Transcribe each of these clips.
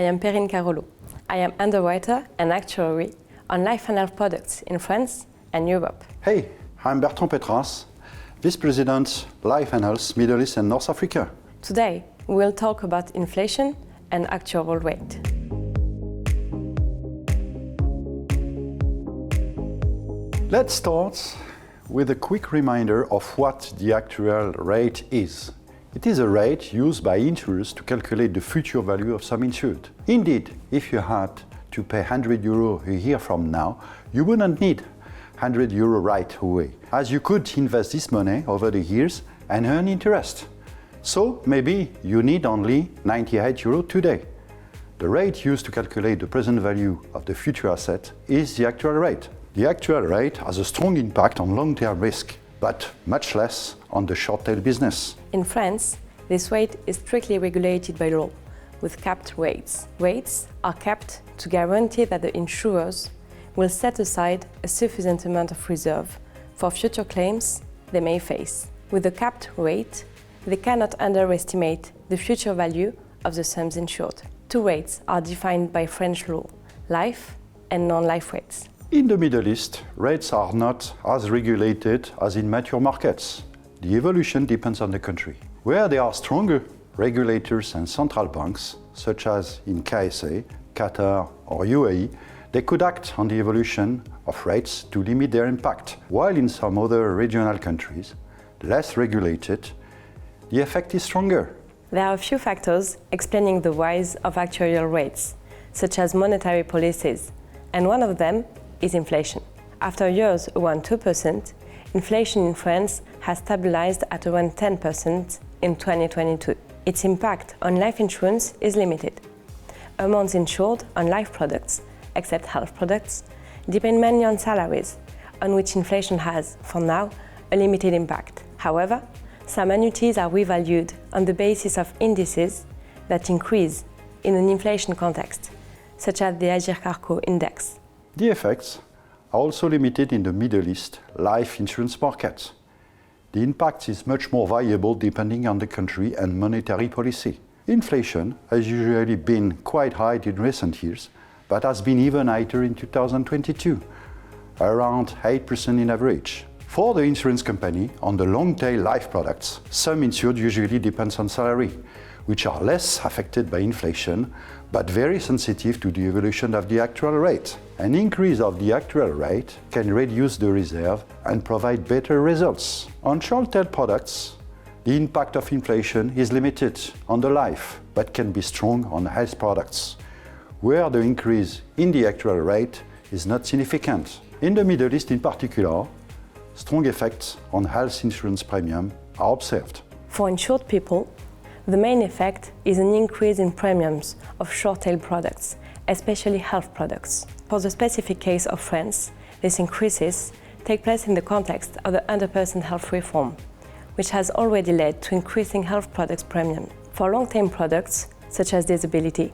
am Perrine Carolo. I am underwriter and actuary on life and health products in France and Europe. Hey, I'm Bertrand Petras, Vice President, Life and Health, Middle East and North Africa. Today, we will talk about inflation and actuarial rate. Let's start with a quick reminder of what the actuarial rate is. It is a rate used by insurers to calculate the future value of some insured. Indeed, if you had to pay €100 a year from now, you wouldn't need €100 right away, as you could invest this money over the years and earn interest. So maybe you need only €98 today. The rate used to calculate the present value of the future asset is the actual rate. The actual rate has a strong impact on long-term risk, but much less on the short-tail business. In France, this rate is strictly regulated by law, with capped rates. Rates are capped to guarantee that the insurers will set aside a sufficient amount of reserve for future claims they may face. With a capped rate, they cannot underestimate the future value of the sums insured. Two rates are defined by French law, life and non-life rates. In the Middle East, rates are not as regulated as in mature markets. The evolution depends on the country. Where there are stronger regulators and central banks, such as in KSA, Qatar or UAE, they could act on the evolution of rates to limit their impact. While in some other regional countries, less regulated, the effect is stronger. There are a few factors explaining the rise of actuarial rates, such as monetary policies, and one of them is inflation. After years around 2%, inflation in France has stabilized at around 10% in 2022. Its impact on life insurance is limited. Amounts insured on life products, except health products, depend mainly on salaries, on which inflation has, for now, a limited impact. However, some annuities are revalued on the basis of indices that increase in an inflation context, such as the Agirc-Arrco index. The effects are also limited in the Middle East life insurance market. The impact is much more variable depending on the country and monetary policy. Inflation has usually been quite high in recent years, but has been even higher in 2022, around 8% in average. For the insurance company, on the long-tail life products, some insured usually depends on salary, which are less affected by inflation, but very sensitive to the evolution of the actual rate. An increase of the actual rate can reduce the reserve and provide better results. On short-tail products, the impact of inflation is limited on the life, but can be strong on health products, where the increase in the actual rate is not significant. In the Middle East in particular, strong effects on health insurance premium are observed. For insured people, the main effect is an increase in premiums of short-tail products, especially health products. For the specific case of France, these increases take place in the context of the 100% health reform, which has already led to increasing health products premium. For long-term products, such as disability,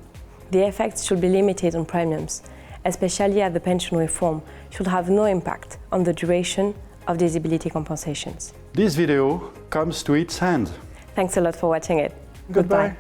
the effects should be limited on premiums, especially as the pension reform should have no impact on the duration of disability compensations. This video comes to its end. Thanks a lot for watching it. Goodbye.